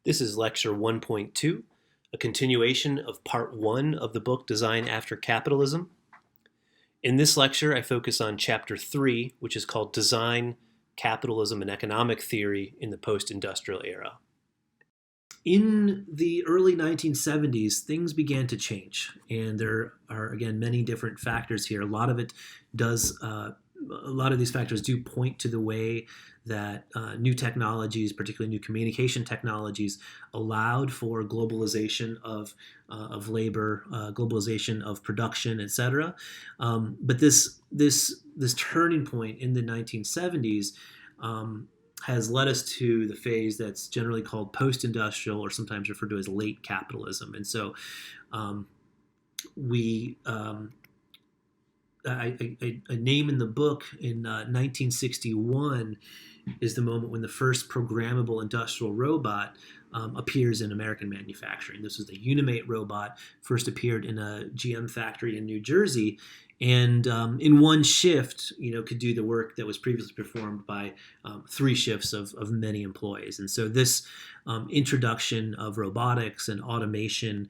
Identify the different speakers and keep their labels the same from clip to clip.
Speaker 1: This is Lecture 1.2, a continuation of Part 1 of the book Design After Capitalism. In this lecture, I focus on Chapter 3, which is called Design, Capitalism, and Economic Theory in the Post-Industrial Era. In the early 1970s, things began to change, and there are, again, many different factors here. A lot of these factors do point to the way that new technologies, particularly new communication technologies, allowed for globalization of labor, globalization of production, etc. But this turning point in the 1970s has led us to the phase that's generally called post-industrial, or sometimes referred to as late capitalism. And so a name in the book in 1961 is the moment when the first programmable industrial robot appears in American manufacturing. This was the Unimate robot, first appeared in a GM factory in New Jersey, and in one shift, could do the work that was previously performed by 3 shifts of many employees. And so this introduction of robotics and automation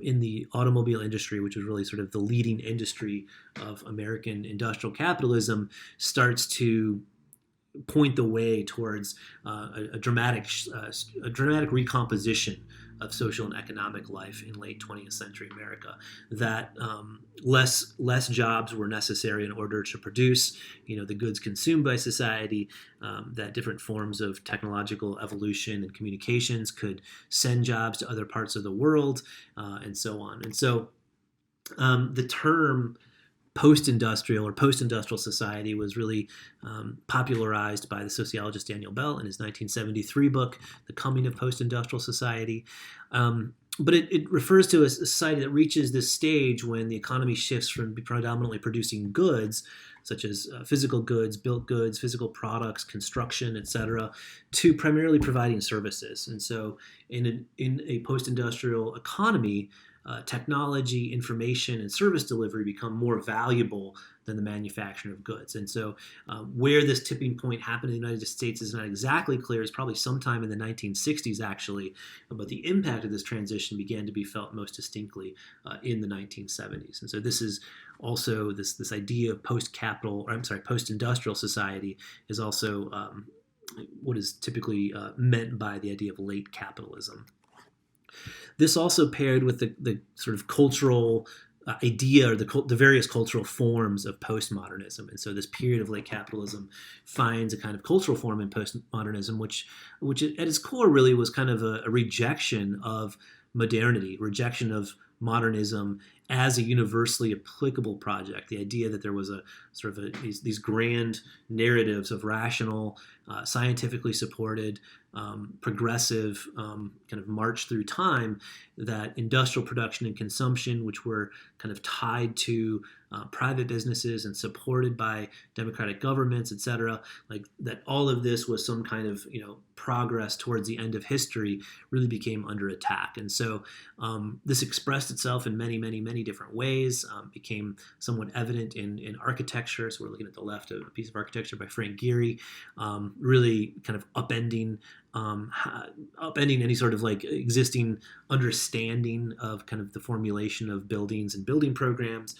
Speaker 1: in the automobile industry, which was really sort of the leading industry of American industrial capitalism, starts to point the way towards a dramatic recomposition of social and economic life in late 20th century America. That less jobs were necessary in order to produce, the goods consumed by society. That different forms of technological evolution and communications could send jobs to other parts of the world, and so on. And so the term post-industrial or post-industrial society was really popularized by the sociologist Daniel Bell in his 1973 book, The Coming of Post-Industrial Society. But it refers to a society that reaches this stage when the economy shifts from predominantly producing goods, such as physical goods, built goods, physical products, construction, etc., to primarily providing services. And so in a post-industrial economy, technology, information, and service delivery become more valuable than the manufacturing of goods. And so where this tipping point happened in the United States is not exactly clear. It's probably sometime in the 1960s, actually, but the impact of this transition began to be felt most distinctly in the 1970s. And so this is also this idea of post-industrial society is also what is typically meant by the idea of late capitalism. This also paired with the sort of cultural idea, or the various cultural forms of postmodernism. And so this period of late capitalism finds a kind of cultural form in postmodernism, which at its core really was kind of a rejection of modernity, rejection of modernism as a universally applicable project. The idea that there was a sort of these grand narratives of rational, scientifically supported, progressive kind of march through time, that industrial production and consumption, which were kind of tied to private businesses and supported by democratic governments, et cetera, like that all of this was some kind of progress towards the end of history, really became under attack. And so this expressed itself in many, many, many different ways, became somewhat evident in architecture. So we're looking at the left of a piece of architecture by Frank Gehry, really kind of upending any sort of like existing understanding of kind of the formulation of buildings and building programs.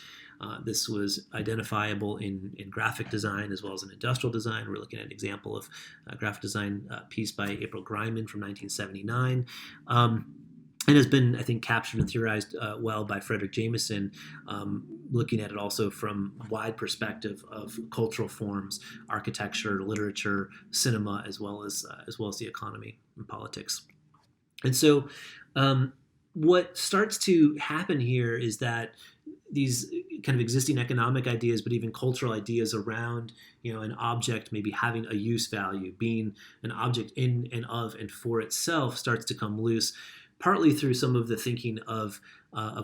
Speaker 1: This was identifiable in graphic design as well as in industrial design. We're looking at an example of a graphic design piece by April Greiman from 1979. And has been, I think, captured and theorized well by Frederick Jameson, looking at it also from a wide perspective of cultural forms, architecture, literature, cinema, as well as the economy and politics. And so what starts to happen here is that these kind of existing economic ideas, but even cultural ideas around, an object maybe having a use value, being an object in and of and for itself, starts to come loose, partly through some of the thinking of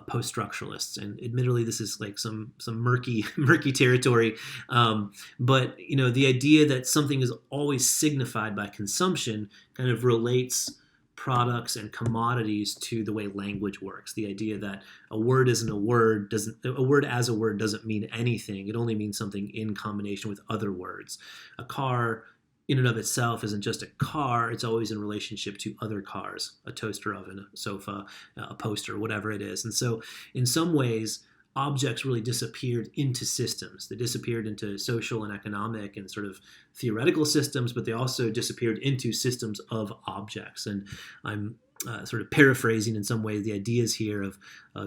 Speaker 1: post-structuralists. And admittedly, this is like some murky territory. But the idea that something is always signified by consumption kind of relates products and commodities to the way language works. The idea that a word isn't a word as a word doesn't mean anything. It only means something in combination with other words. A car in and of itself isn't just a car, it's always in relationship to other cars, a toaster oven, a sofa, a poster, whatever it is. And so in some ways, objects really disappeared into systems. They disappeared into social and economic and sort of theoretical systems, but they also disappeared into systems of objects. And I'm sort of paraphrasing in some ways the ideas here of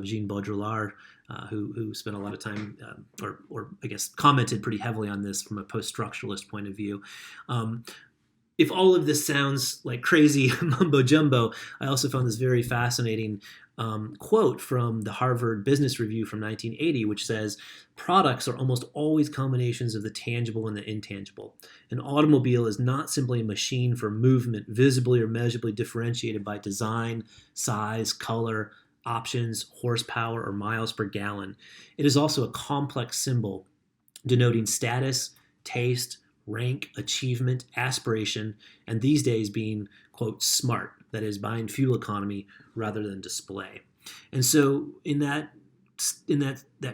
Speaker 1: Jean Baudrillard, who spent a lot of time, or I guess commented pretty heavily on this from a post-structuralist point of view. If all of this sounds like crazy mumbo jumbo, I also found this very fascinating quote from the Harvard Business Review from 1980, which says, "Products are almost always combinations of the tangible and the intangible. An automobile is not simply a machine for movement visibly or measurably differentiated by design, size, color, options, horsepower, or miles per gallon. It is also a complex symbol denoting status, taste, rank, achievement, aspiration, and these days being, quote, smart, that is, buying fuel economy rather than display." And so in that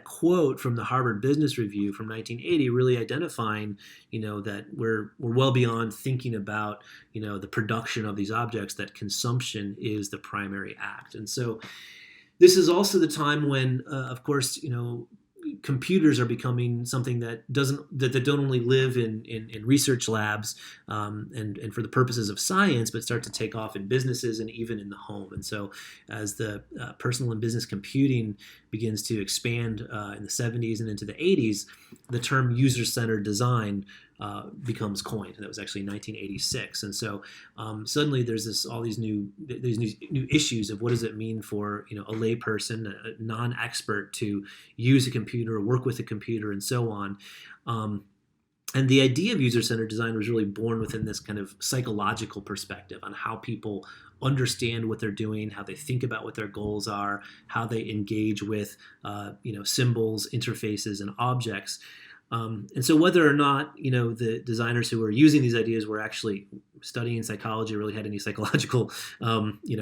Speaker 1: quote from the Harvard Business Review from 1980, really identifying, that we're well beyond thinking about, the production of these objects, that consumption is the primary act. And so this is also the time when, of course, computers are becoming something that don't only live in research labs and for the purposes of science, but start to take off in businesses and even in the home. And so as the personal and business computing begins to expand in the 70s and into the 80s, the term user-centered design becomes coined. And that was actually 1986. And so suddenly there's all these new issues of what does it mean for a layperson, a non-expert, to use a computer or work with a computer and so on. And the idea of user-centered design was really born within this kind of psychological perspective on how people understand what they're doing, how they think about what their goals are, how they engage with symbols, interfaces, and objects. And so whether or not, the designers who were using these ideas were actually studying psychology, really had any psychological,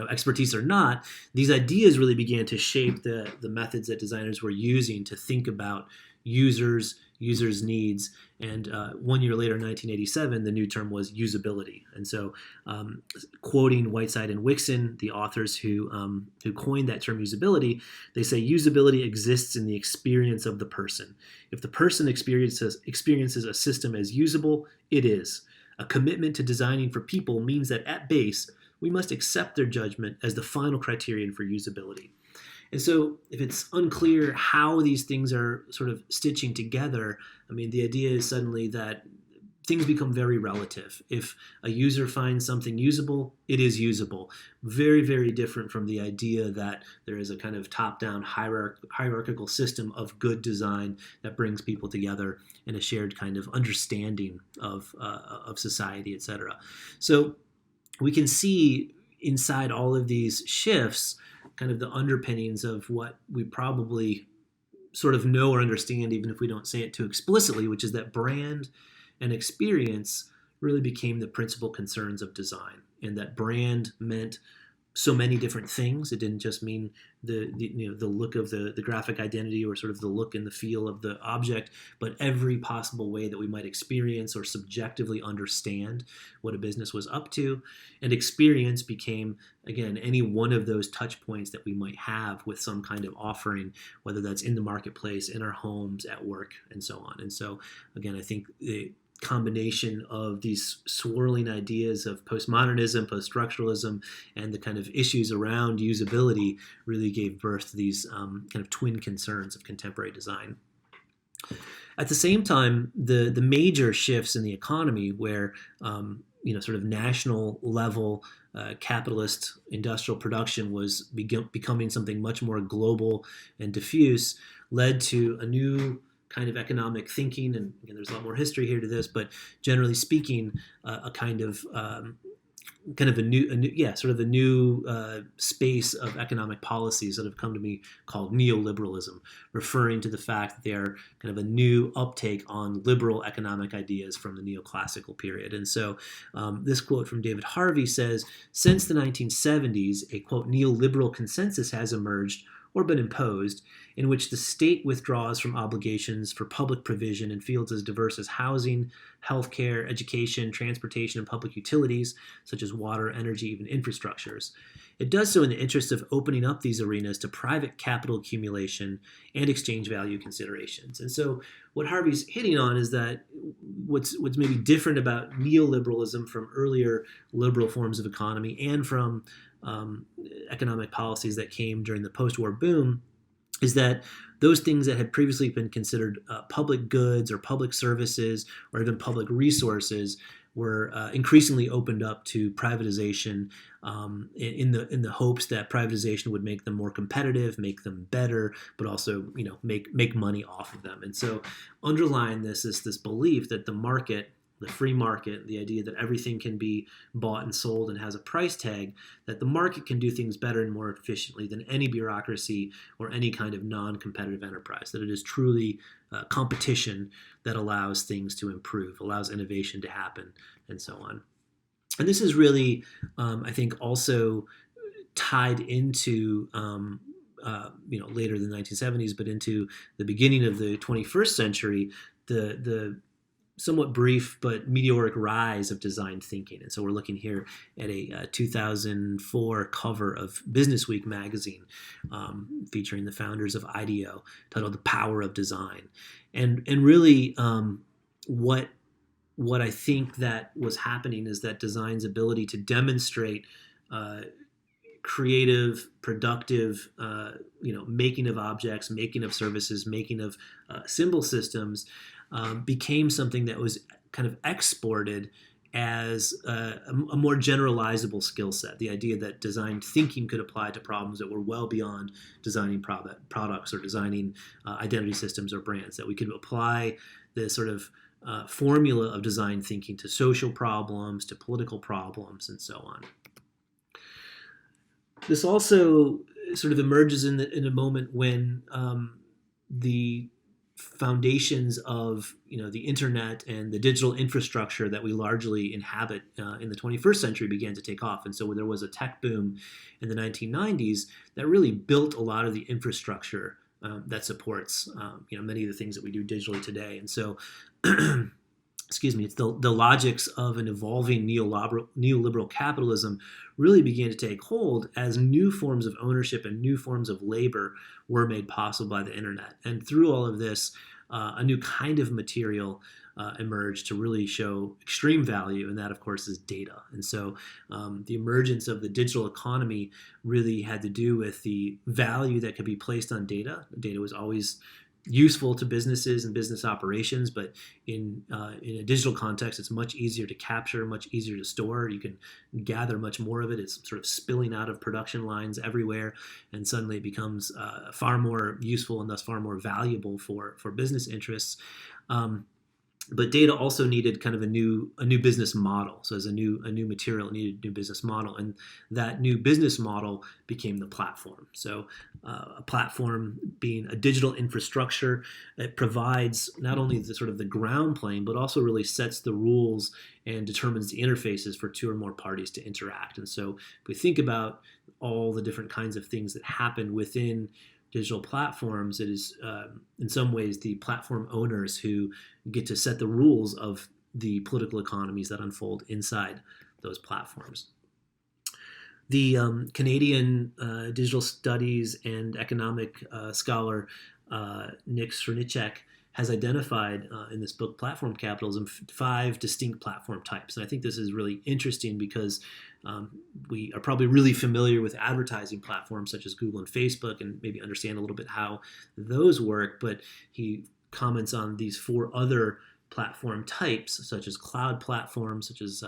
Speaker 1: expertise or not, these ideas really began to shape the methods that designers were using to think about users' needs. And 1 year later, 1987, the new term was usability. And so quoting Whiteside and Wixon, the authors who coined that term usability, they say usability exists in the experience of the person. If the person experiences a system as usable, it is. A commitment to designing for people means that at base, we must accept their judgment as the final criterion for usability. And so if it's unclear how these things are sort of stitching together, the idea is suddenly that things become very relative. If a user finds something usable, it is usable. Very, very different from the idea that there is a kind of top-down hierarchical system of good design that brings people together in a shared kind of understanding of society, et cetera. So we can see inside all of these shifts kind of the underpinnings of what we probably sort of know or understand, even if we don't say it too explicitly, which is that brand and experience really became the principal concerns of design, and that brand meant so many different things. It didn't just mean the look of the graphic identity or sort of the look and the feel of the object, but every possible way that we might experience or subjectively understand what a business was up to. And experience became, again, any one of those touch points that we might have with some kind of offering, whether that's in the marketplace, in our homes, at work, and so on. And so, again, I think the combination of these swirling ideas of postmodernism, post-structuralism, and the kind of issues around usability really gave birth to these kind of twin concerns of contemporary design. At the same time, the major shifts in the economy where sort of national level capitalist industrial production was becoming something much more global and diffuse led to a new kind of economic thinking, and again, there's a lot more history here to this, but generally speaking, a new space of economic policies that have come to be called neoliberalism, referring to the fact that they are kind of a new uptake on liberal economic ideas from the neoclassical period. And so this quote from David Harvey says, "Since the 1970s, a, quote, neoliberal consensus has emerged or been imposed, in which the state withdraws from obligations for public provision in fields as diverse as housing, healthcare, education, transportation, and public utilities, such as water, energy, even infrastructures. It does so in the interest of opening up these arenas to private capital accumulation and exchange value considerations. And so what Harvey's hitting on is that what's maybe different about neoliberalism from earlier liberal forms of economy and from economic policies that came during the post-war boom is that those things that had previously been considered public goods or public services or even public resources were increasingly opened up to privatization in the hopes that privatization would make them more competitive, make them better, but also make money off of them. And so underlying this is this belief that the market, the free market, the idea that everything can be bought and sold and has a price tag, that the market can do things better and more efficiently than any bureaucracy or any kind of non-competitive enterprise, that it is truly competition that allows things to improve, allows innovation to happen, and so on. And this is really, I think, also tied into later in the 1970s, but into the beginning of the 21st century, the somewhat brief but meteoric rise of design thinking. And so we're looking here at a 2004 cover of Business Week magazine featuring the founders of IDEO, titled "The Power of Design." And really what I think that was happening is that design's ability to demonstrate creative, productive, making of objects, making of services, making of symbol systems became something that was kind of exported as a more generalizable skill set. The idea that design thinking could apply to problems that were well beyond designing products or designing identity systems or brands, that we could apply the sort of formula of design thinking to social problems, to political problems, and so on. This also sort of emerges in a moment when the foundations of the internet and the digital infrastructure that we largely inhabit in the 21st century began to take off. And so there was a tech boom in the 1990s that really built a lot of the infrastructure that supports many of the things that we do digitally today. And so it's the logics of an evolving neoliberal capitalism really began to take hold as new forms of ownership and new forms of labor were made possible by the internet. And through all of this, a new kind of material emerged to really show extreme value, and that, of course, is data. And so the emergence of the digital economy really had to do with the value that could be placed on data. Data was always useful to businesses and business operations, but in a digital context, it's much easier to capture, much easier to store. You can gather much more of it. It's sort of spilling out of production lines everywhere, and suddenly it becomes far more useful and thus far more valuable for business interests. But data also needed kind of a new business model. So as a new material, it needed a new business model, and that new business model became the platform. So a platform being a digital infrastructure, it provides not only the sort of the ground plane, but also really sets the rules and determines the interfaces for two or more parties to interact. And so if we think about all the different kinds of things that happen within digital platforms, it is in some ways the platform owners who get to set the rules of the political economies that unfold inside those platforms. The Canadian digital studies and economic scholar Nick Srnicek has identified in this book, Platform Capitalism, 5 distinct platform types. And I think this is really interesting because we are probably really familiar with advertising platforms such as Google and Facebook and maybe understand a little bit how those work. But he comments on these 4 other platform types, such as cloud platforms, such as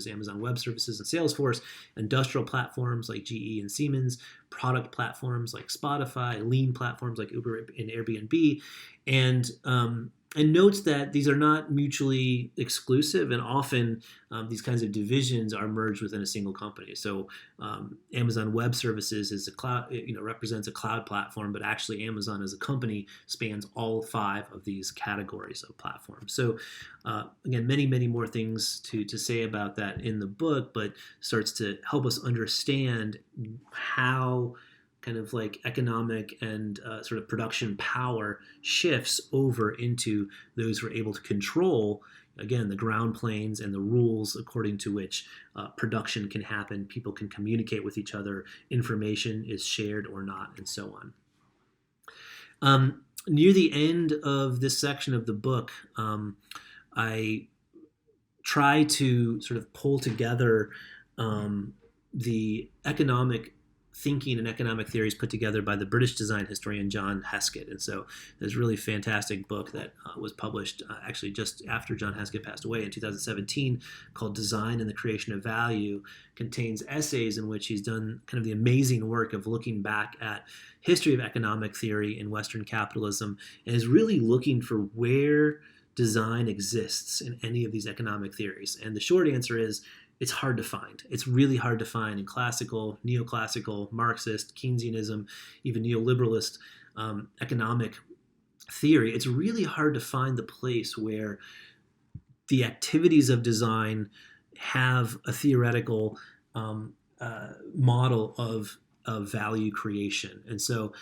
Speaker 1: Amazon Web Services and Salesforce, industrial platforms like GE and Siemens, product platforms like Spotify, lean platforms like Uber and Airbnb, and notes that these are not mutually exclusive, and often these kinds of divisions are merged within a single company. So Amazon Web Services is a cloud, represents a cloud platform, but actually Amazon as a company spans all 5 of these categories of platforms. So again, many, many more things to say about that in the book, but starts to help us understand how kind of like economic and sort of production power shifts over into those who are able to control, again, the ground planes and the rules according to which production can happen, people can communicate with each other, information is shared or not, and so on. Near the end of this section of the book, I try to sort of pull together the economic thinking and economic theories put together by the British design historian John Heskett. And so there's a really fantastic book that was published actually just after John Heskett passed away in 2017 called Design and the Creation of Value. Contains essays in which he's done kind of the amazing work of looking back at history of economic theory in Western capitalism, and is really looking for where design exists in any of these economic theories. And the short answer is it's hard to find. It's really hard to find in classical, neoclassical, Marxist, Keynesianism, even neoliberalist economic theory. It's really hard to find the place where the activities of design have a theoretical model of value creation. And so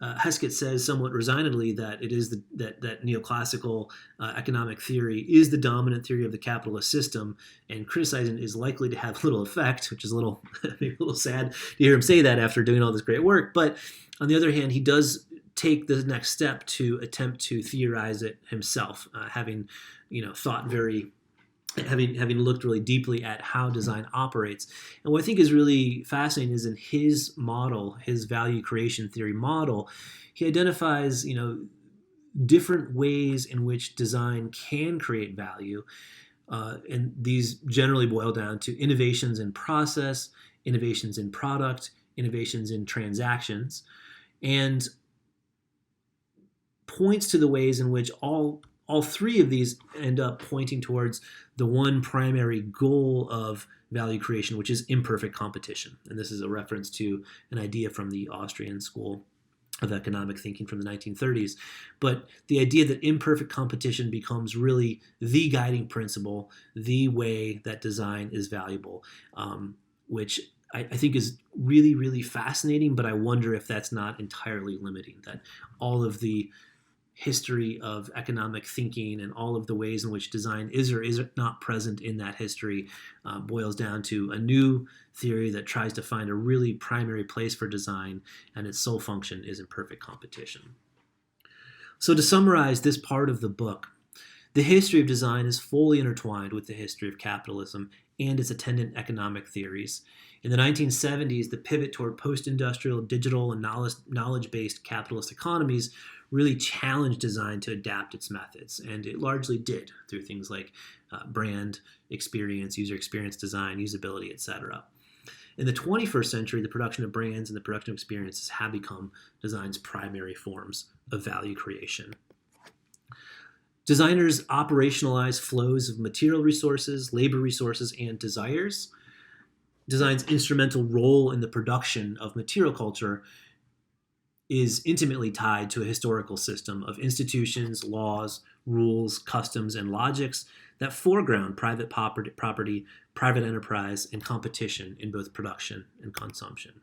Speaker 1: Heskett says somewhat resignedly that it is that neoclassical economic theory is the dominant theory of the capitalist system, and criticizing it is likely to have little effect, which is a little maybe a little sad to hear him say that after doing all this great work. But on the other hand, he does take the next step to attempt to theorize it himself, having thought very. Having looked really deeply at how design operates. And what I think is really fascinating is in his model, his value creation theory model, he identifies, different ways in which design can create value. And these generally boil down to innovations in process, innovations in product, innovations in transactions, and points to the ways in which all three of these end up pointing towards the one primary goal of value creation, which is imperfect competition. And this is a reference to an idea from the Austrian school of economic thinking from the 1930s. But the idea that imperfect competition becomes really the guiding principle, the way that design is valuable, which I think is really, really fascinating, but I wonder if that's not entirely limiting, that all of the history of economic thinking and all of the ways in which design is or is not present in that history boils down to a new theory that tries to find a really primary place for design, and its sole function is imperfect competition. So to summarize this part of the book, the history of design is fully intertwined with the history of capitalism and its attendant economic theories. In the 1970s, the pivot toward post-industrial, digital, and knowledge-based capitalist economies really challenged design to adapt its methods, and it largely did through things like brand experience, user experience design, usability, etc. In the 21st century, the production of brands and the production of experiences have become design's primary forms of value creation. Designers operationalize flows of material resources, labor resources, and desires. Design's instrumental role in the production of material culture is intimately tied to a historical system of institutions, laws, rules, customs, and logics that foreground private property, private enterprise, and competition in both production and consumption.